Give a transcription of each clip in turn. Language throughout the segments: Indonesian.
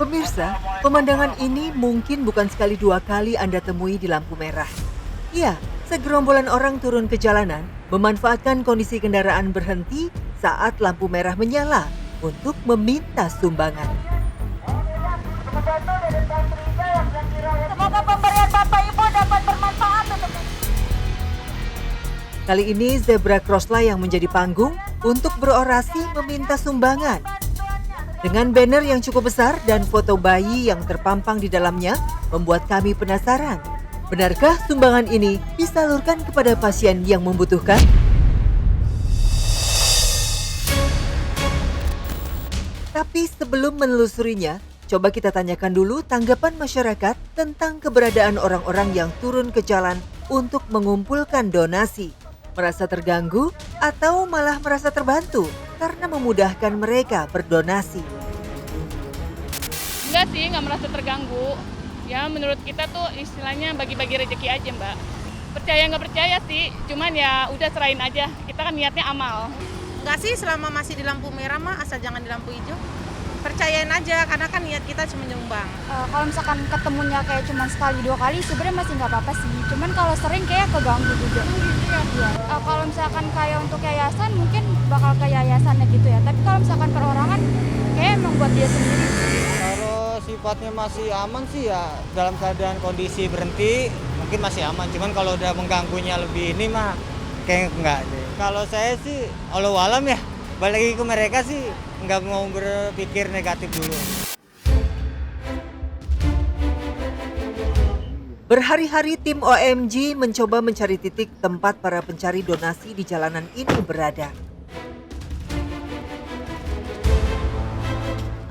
Pemirsa, pemandangan ini mungkin bukan sekali dua kali Anda temui di lampu merah. Ya, segerombolan orang turun ke jalanan memanfaatkan kondisi kendaraan berhenti saat lampu merah menyala untuk meminta sumbangan. Semoga pemberian Bapak Ibu dapat bermanfaat untuk Kali ini zebra crosslah yang menjadi panggung untuk berorasi meminta sumbangan. Dengan banner yang cukup besar dan foto bayi yang terpampang di dalamnya membuat kami penasaran. Benarkah sumbangan ini disalurkan kepada pasien yang membutuhkan? Tapi sebelum menelusurinya, coba kita tanyakan dulu tanggapan masyarakat tentang keberadaan orang-orang yang turun ke jalan untuk mengumpulkan donasi. Merasa terganggu atau malah merasa terbantu karena memudahkan mereka berdonasi. Enggak sih, nggak merasa terganggu. Ya menurut kita tuh istilahnya bagi-bagi rezeki aja Mbak. Percaya nggak percaya sih, cuman ya udah serahin aja. Kita kan niatnya amal. Enggak sih, selama masih di lampu merah mah asal jangan di lampu hijau. Percayain aja karena kan niat kita cuma nyumbang. kalau misalkan ketemunya kayak cuma sekali dua kali sebenarnya masih nggak apa-apa sih. Cuman kalau sering kayak keganggu juga. Iya. Kalau misalkan kayak untuk yayasan mungkin bakal ke yayasannya gitu ya. Tapi kalau misalkan perorangan kayak emang buat dia sendiri. Kalau sifatnya masih aman sih ya dalam keadaan kondisi berhenti mungkin masih aman. Cuman kalau udah mengganggunya lebih ini mah kayak enggak deh. Kalau saya sih walau alam ya balik lagi ke mereka sih nggak mau berpikir negatif dulu. Berhari-hari tim OMG mencoba mencari titik tempat para pencari donasi di jalanan ini berada.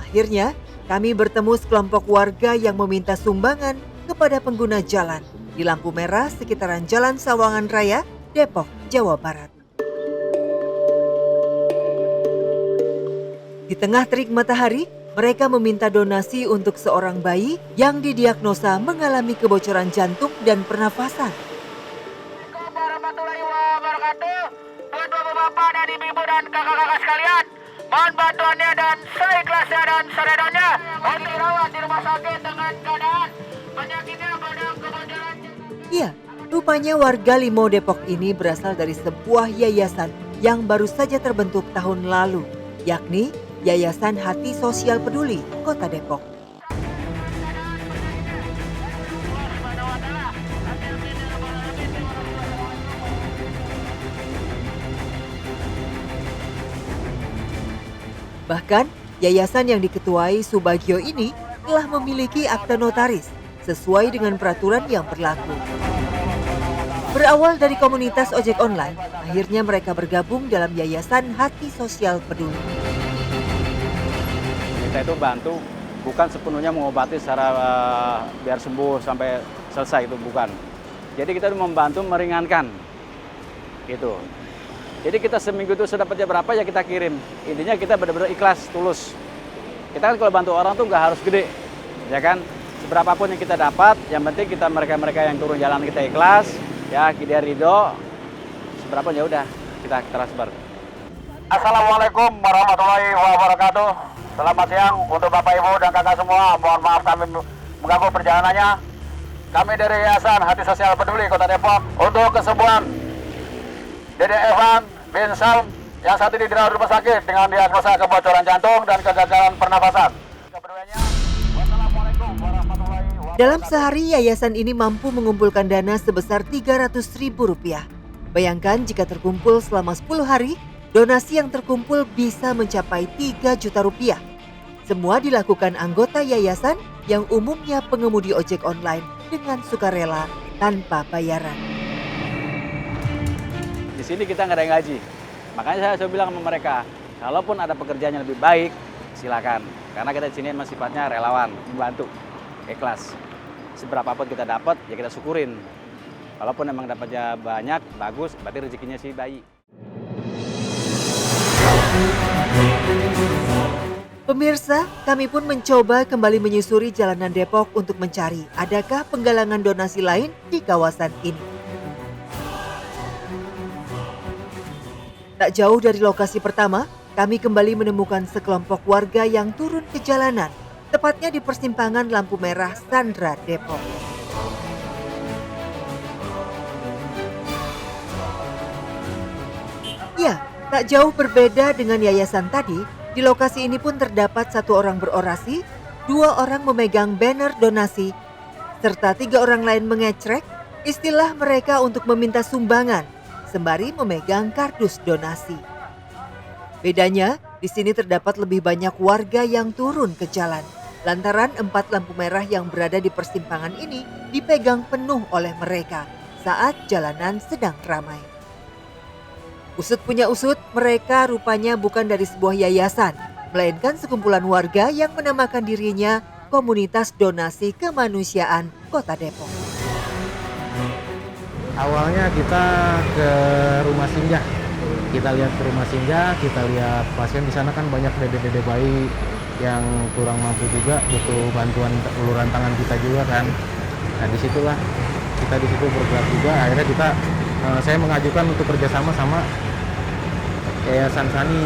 Akhirnya, kami bertemu sekelompok warga yang meminta sumbangan kepada pengguna jalan di lampu merah sekitaran Jalan Sawangan Raya, Depok, Jawa Barat. Di tengah terik matahari, mereka meminta donasi untuk seorang bayi yang didiagnosa mengalami kebocoran jantung dan pernafasan. Assalamualaikum warahmatullahi wabarakatuh. Tuan-tuan, bapak dan ibu dan kakak-kakak sekalian, mohon bantuannya dan seikhlasnya dan seredahnya untuk dirawat di rumah sakit dengan keadaan penyakitnya pada kebocoran jantung. Ya, rupanya warga Limo Depok ini berasal dari sebuah yayasan yang baru saja terbentuk tahun lalu, yakni Yayasan Hati Sosial Peduli Kota Depok. Bahkan, yayasan yang diketuai Subagio ini telah memiliki akta notaris sesuai dengan peraturan yang berlaku. Berawal dari komunitas ojek online, akhirnya mereka bergabung dalam Yayasan Hati Sosial Peduli. Kita itu bantu bukan sepenuhnya mengobati secara biar sembuh sampai selesai, itu bukan. Jadi kita membantu meringankan gitu. Jadi kita seminggu itu sedapatnya berapa ya kita kirim. Intinya kita benar-benar ikhlas, tulus. Kita kan kalau bantu orang tuh nggak harus gede, ya kan. Seberapapun yang kita dapat, yang penting kita mereka yang turun jalan kita ikhlas, ya dia ridho. Seberapa ya udah kita transfer. Assalamualaikum warahmatullahi wabarakatuh. Selamat siang untuk Bapak Ibu dan kakak semua. Mohon maaf kami mengganggu perjalanannya. Kami dari Yayasan Hati Sosial Peduli Kota Depok untuk kesembuhan Dede Evan bin Salm yang saat ini dirawat di rumah sakit dengan diagnosa kebocoran jantung dan kegagalan pernafasan. Wassalamualaikum warahmatullahi wabarakatuh. Dalam sehari, yayasan ini mampu mengumpulkan dana sebesar Rp300.000. Bayangkan jika terkumpul selama 10 hari, donasi yang terkumpul bisa mencapai Rp3 juta. Semua dilakukan anggota yayasan yang umumnya pengemudi ojek online dengan sukarela tanpa bayaran. Di sini kita nggak ada yang gaji. Makanya saya bilang sama mereka, kalaupun ada pekerjaan yang lebih baik, silakan. Karena kita di sini emang sifatnya relawan, membantu, ikhlas. Seberapapun kita dapat, ya kita syukurin. Kalaupun emang dapatnya banyak, bagus, berarti rezekinya si bayi. Pemirsa, kami pun mencoba kembali menyusuri jalanan Depok untuk mencari adakah penggalangan donasi lain di kawasan ini. Tak jauh dari lokasi pertama, kami kembali menemukan sekelompok warga yang turun ke jalanan tepatnya di persimpangan lampu merah Sandra, Depok. Ya, tak jauh berbeda dengan yayasan tadi, di lokasi ini pun terdapat 1 orang berorasi, 2 orang memegang banner donasi, serta 3 orang lain mengecrek, istilah mereka untuk meminta sumbangan, sembari memegang kardus donasi. Bedanya, di sini terdapat lebih banyak warga yang turun ke jalan, lantaran 4 lampu merah yang berada di persimpangan ini dipegang penuh oleh mereka saat jalanan sedang ramai. Usut punya usut, mereka rupanya bukan dari sebuah yayasan, melainkan sekumpulan warga yang menamakan dirinya Komunitas Donasi Kemanusiaan Kota Depok. Awalnya kita ke rumah singgah. Kita lihat ke rumah singgah, kita lihat pasien di sana kan banyak dede-dede bayi yang kurang mampu juga, butuh bantuan uluran tangan kita juga kan. Nah disitulah kita di situ bergerak juga. Akhirnya saya mengajukan untuk kerjasama sama Yayasan Sani.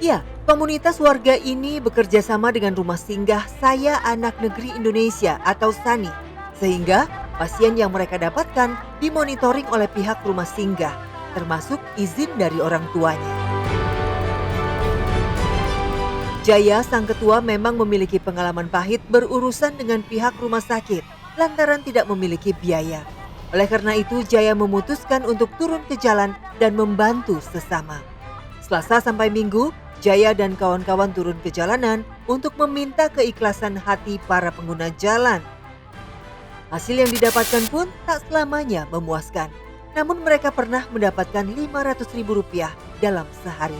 Ya, komunitas warga ini bekerja sama dengan Rumah Singgah Saya Anak Negeri Indonesia atau SANI, sehingga pasien yang mereka dapatkan dimonitoring oleh pihak rumah singgah, termasuk izin dari orang tuanya. Jaya, sang ketua, memang memiliki pengalaman pahit berurusan dengan pihak rumah sakit lantaran tidak memiliki biaya. Oleh karena itu, Jaya memutuskan untuk turun ke jalan dan membantu sesama. Selasa sampai Minggu, Jaya dan kawan-kawan turun ke jalanan untuk meminta keikhlasan hati para pengguna jalan. Hasil yang didapatkan pun tak selamanya memuaskan. Namun mereka pernah mendapatkan Rp500.000 dalam sehari.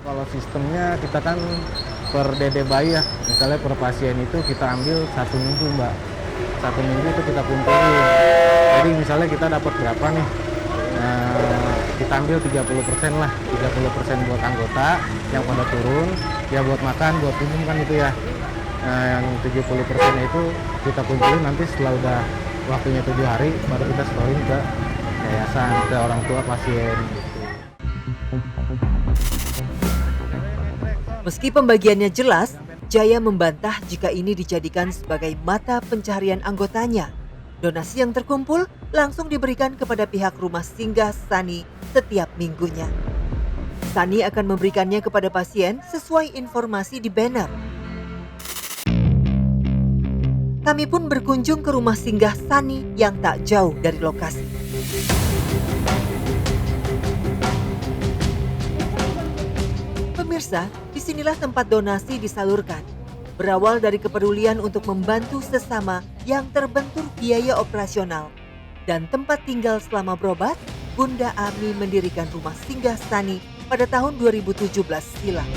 Kalau sistemnya kita kan per dede bayi ya, misalnya per pasien itu kita ambil 1 minggu Mbak. 1 minggu itu kita kumpulin. Jadi misalnya kita dapat berapa nih? Kita ambil 30% lah, 30% buat anggota yang pada turun, ya buat makan, buat minum kan itu ya. Yang 70% itu kita kumpulin nanti setelah udah waktunya 7 hari, baru kita setorin ke yayasan, ke orang tua pasien. Meski pembagiannya jelas, Jaya membantah jika ini dijadikan sebagai mata pencaharian anggotanya. Donasi yang terkumpul langsung diberikan kepada pihak rumah singgah SANI setiap minggunya. SANI akan memberikannya kepada pasien sesuai informasi di banner. Kami pun berkunjung ke rumah singgah SANI yang tak jauh dari lokasi. Pemirsa, disinilah tempat donasi disalurkan. Berawal dari kepedulian untuk membantu sesama yang terbentur biaya operasional dan tempat tinggal selama berobat, Bunda Ami mendirikan rumah singgah SANI pada tahun 2017 silam.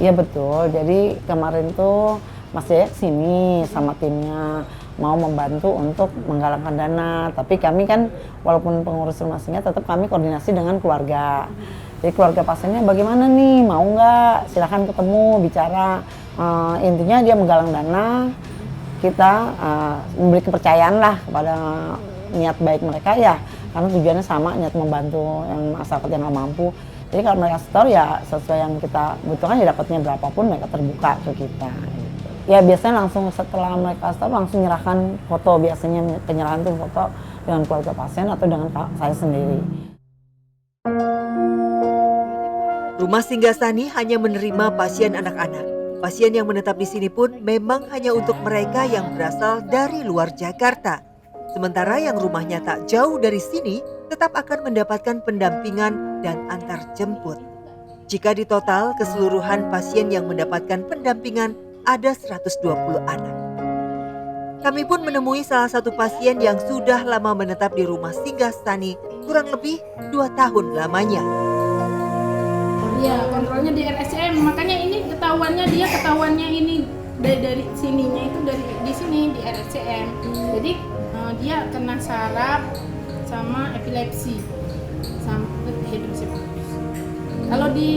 Iya betul, jadi kemarin tuh Mas Jaya kesini sama timnya mau membantu untuk menggalakkan dana. Tapi kami kan walaupun pengurus rumah singgah tetap kami koordinasi dengan keluarga. Jadi keluarga pasiennya bagaimana nih, mau nggak? Silahkan ketemu, bicara. Intinya dia menggalang dana, kita memberi kepercayaan lah kepada niat baik mereka ya. Karena tujuannya sama, niat membantu yang masyarakat yang nggak mampu. Jadi kalau mereka store ya sesuai yang kita butuhkan ya dapatnya berapapun mereka terbuka ke kita. Ya biasanya langsung setelah mereka store langsung menyerahkan foto, biasanya penyerahan tuh foto dengan keluarga pasien atau dengan saya sendiri. Rumah singgah SANI hanya menerima pasien anak-anak. Pasien yang menetap di sini pun memang hanya untuk mereka yang berasal dari luar Jakarta. Sementara yang rumahnya tak jauh dari sini tetap akan mendapatkan pendampingan dan antar jemput. Jika ditotal keseluruhan pasien yang mendapatkan pendampingan ada 120 anak. Kami pun menemui salah satu pasien yang sudah lama menetap di rumah singgah SANI, kurang lebih 2 tahun lamanya. Ya, kontrolnya di RSCM, makanya ini ketahuannya ini dari sininya itu dari di sini di RSCM. Jadi dia kena saraf sama epilepsi sampai hidrosefalus. Kalau di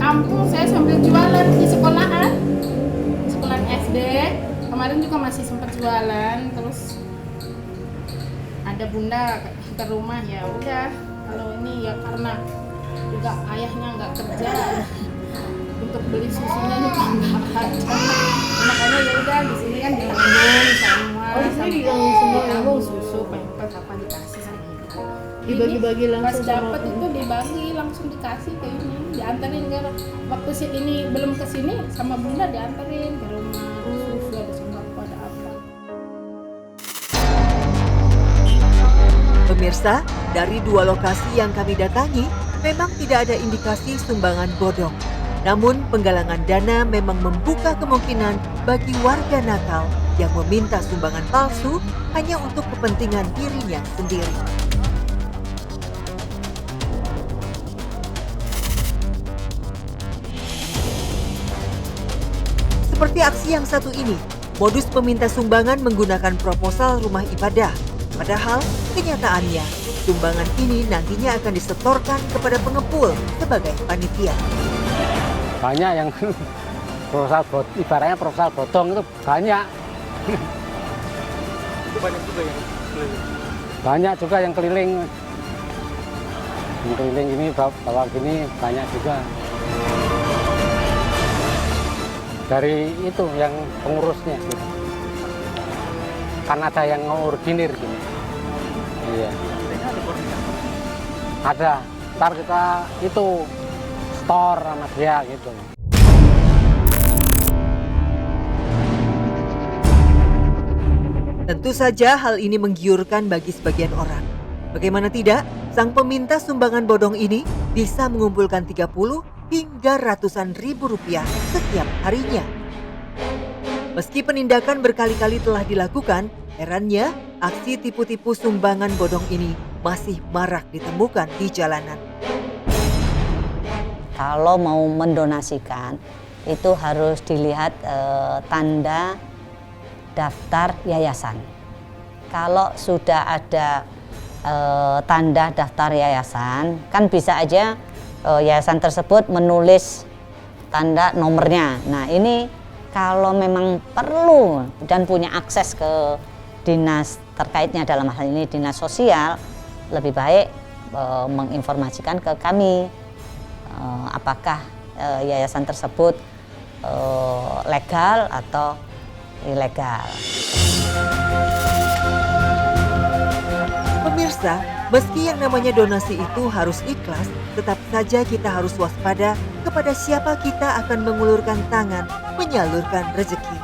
kampung saya sambil jualan di sekolahan SD, kemarin juga masih sempat jualan, terus ada bunda ke rumah ya udah Kalau ini ya karena juga ayahnya nggak kerja, untuk beli susunya juga nggak ada. Makanya ya udah di sini kan ditanggung semua. Oh, di sini ditanggung semua, ditanggung susu, pampers apa dikasih sama ibu. Dibagi-bagi langsung Pas sama dapat itu dibagi langsung dikasih ke ini, diantarin ke waktu ini belum ke sini sama bunda diantarin ke rumah. Susu ada sembako ada apa. Pemirsa, dari 2 lokasi yang kami datangi, memang tidak ada indikasi sumbangan bodong. Namun, penggalangan dana memang membuka kemungkinan bagi warga nakal yang meminta sumbangan palsu hanya untuk kepentingan dirinya sendiri. Seperti aksi yang satu ini, modus peminta sumbangan menggunakan proposal rumah ibadah. Padahal, kenyataannya, sumbangan ini nantinya akan disetorkan kepada pengepul sebagai panitia. Banyak yang ibaratnya proposal bodong itu banyak. Itu banyak juga yang keliling. Banyak juga yang keliling. Yang keliling ini bawa gini banyak juga. Dari itu yang pengurusnya gitu. Kan ada yang ngordinir gini. Iya. Ada. Ntar kita itu store sama dia gitu. Tentu saja hal ini menggiurkan bagi sebagian orang. Bagaimana tidak, sang peminta sumbangan bodong ini bisa mengumpulkan 30 hingga ratusan ribu rupiah setiap harinya. Meski penindakan berkali-kali telah dilakukan, herannya aksi tipu-tipu sumbangan bodong ini masih marak ditemukan di jalanan. Kalau mau mendonasikan, itu harus dilihat tanda daftar yayasan. Kalau sudah ada tanda daftar yayasan, kan bisa aja yayasan tersebut menulis tanda nomornya. Nah, ini kalau memang perlu dan punya akses ke dinas terkaitnya, dalam hal ini dinas sosial, lebih baik menginformasikan ke kami apakah yayasan tersebut legal atau ilegal. Pemirsa, meski yang namanya donasi itu harus ikhlas, tetap saja kita harus waspada kepada siapa kita akan mengulurkan tangan menyalurkan rezeki.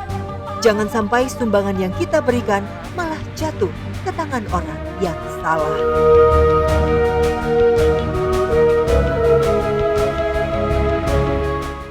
Jangan sampai sumbangan yang kita berikan malah jatuh ke tangan orang yang salah.